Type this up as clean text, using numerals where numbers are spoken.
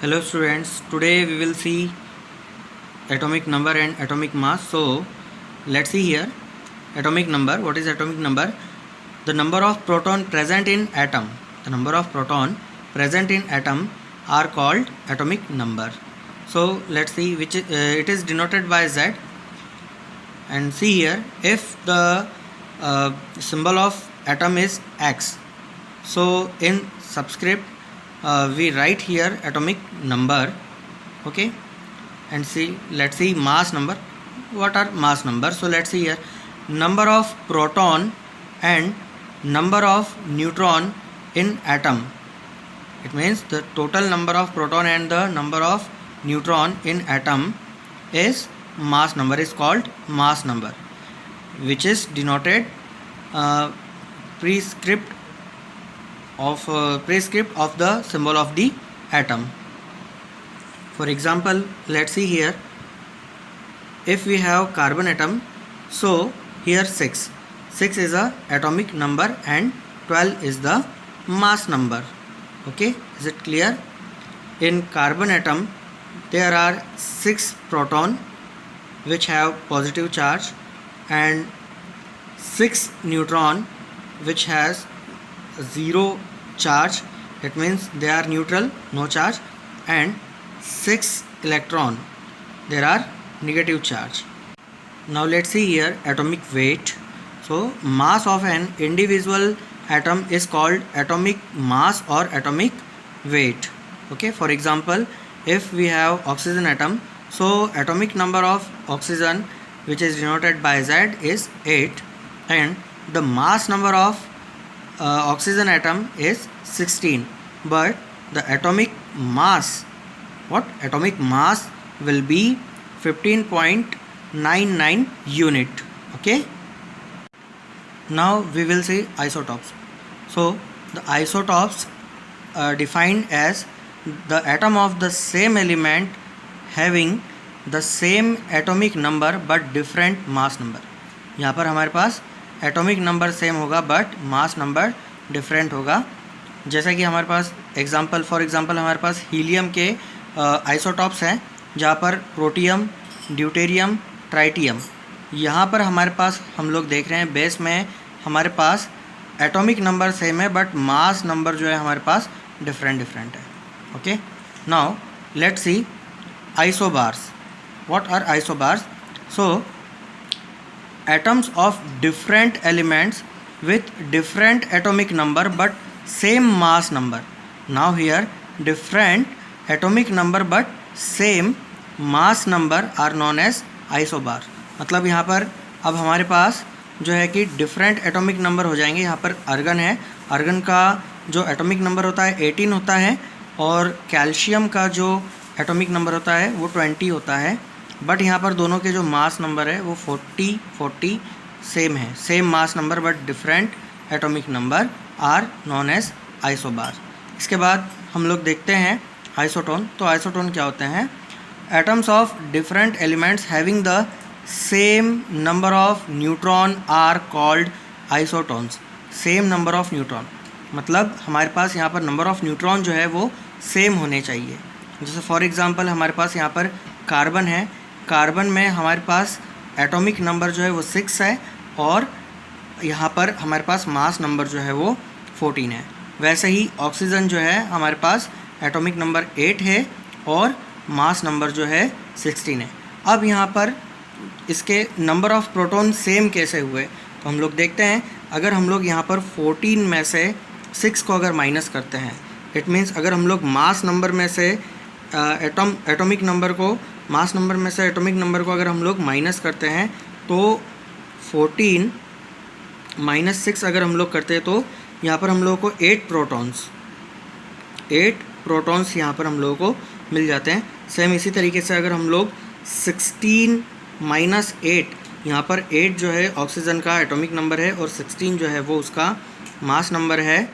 Hello students, today we will see atomic number and atomic mass. So let's see here atomic number. What is atomic number? The number of proton present in atom. The number of proton present in atom are called atomic number. So let's see which it is denoted by Z. And see here, if the symbol of atom is X, so in subscript we write here atomic number. Okay, and see, let's see mass number. What are mass number? So let's see here, number of proton and number of neutron in atom. It means the total number of proton and the number of neutron in atom is mass number, is called mass number, which is denoted prescript of the symbol of the atom. For example, let's see here, if we have carbon atom, so here 6 is a atomic number and 12 is the mass number. Okay, is it clear? In carbon atom there are 6 proton which have positive charge and 6 neutron which has 0 charge. It means they are neutral, no charge, and 6 electron, there are negative charge. Now let's see here atomic weight. So mass of an individual atom is called atomic mass or atomic weight. Okay, for example, if we have oxygen atom, so atomic number of oxygen, which is denoted by Z, is 8, and the mass number of oxygen atom is 16, but the atomic mass, atomic mass will be 15.99 unit. Okay, now we will see isotopes. So the isotopes are defined as the atom of the same element having the same atomic number but different mass number. यहाँ पर हमारे पास atomic number same होगा but mass number different होगा. जैसा कि हमारे पास for example हमारे पास helium के आइसोटॉप्स हैं, जहाँ पर प्रोटियम, ड्यूटेरियम, ट्राइटियम. यहाँ पर हमारे पास हम लोग देख रहे हैं बेस में हमारे पास एटॉमिक नंबर सेम है बट मास नंबर जो है हमारे पास डिफरेंट है. Okay, now let's see isobars. What are isobars? So atoms of different elements with different atomic number but same mass number. Now here different atomic number but same mass number are known as isobar. मतलब यहाँ पर अब हमारे पास जो है कि different atomic number हो जाएंगे. यहाँ पर आर्गन है, आर्गन का जो एटॉमिक नंबर होता है 18 होता है और कैल्शियम का जो एटॉमिक नंबर होता है वो 20 होता है, बट यहाँ पर दोनों के जो मास नंबर है वो 40 सेम है. Same mass number but different atomic number are known as isobar. इसके बाद हम लोग देखते हैं आइसोटोन. तो आइसोटोन क्या होते हैं? Atoms of different elements having the same number of neutron are called isotones. Same number of neutron मतलब हमारे पास यहाँ पर नंबर ऑफ न्यूट्रॉन जो है वो सेम होने चाहिए. जैसे फॉर एग्जांपल हमारे पास यहाँ पर कार्बन है, कार्बन में हमारे पास एटॉमिक नंबर जो है वो 6 है और यहाँ पर हमारे पास मास नंबर जो है वो 14 है. वैसे ही ऑक्सीजन जो है हमारे पास एटॉमिक नंबर 8 है और मास नंबर जो है 16 है. अब यहाँ पर इसके नंबर ऑफ़ प्रोटॉन सेम कैसे हुए? तो हम लोग देखते हैं. अगर हम लोग यहाँ पर 14 में से 6 को अगर माइनस करते हैं, इट मीन्स अगर हम लोग मास नंबर में से एटॉमिक नंबर को अगर हम लोग माइनस करते हैं तो 14 माइनस 6 अगर हम लोग करते हैं तो यहाँ पर हम लोगों को 8 प्रोटॉन्स यहाँ पर हम लोगों को मिल जाते हैं. सेम इसी तरीके से अगर हम लोग 16 माइनस 8, यहाँ पर 8 जो है ऑक्सीजन का एटॉमिक नंबर है और 16 जो है वो उसका मास नंबर है,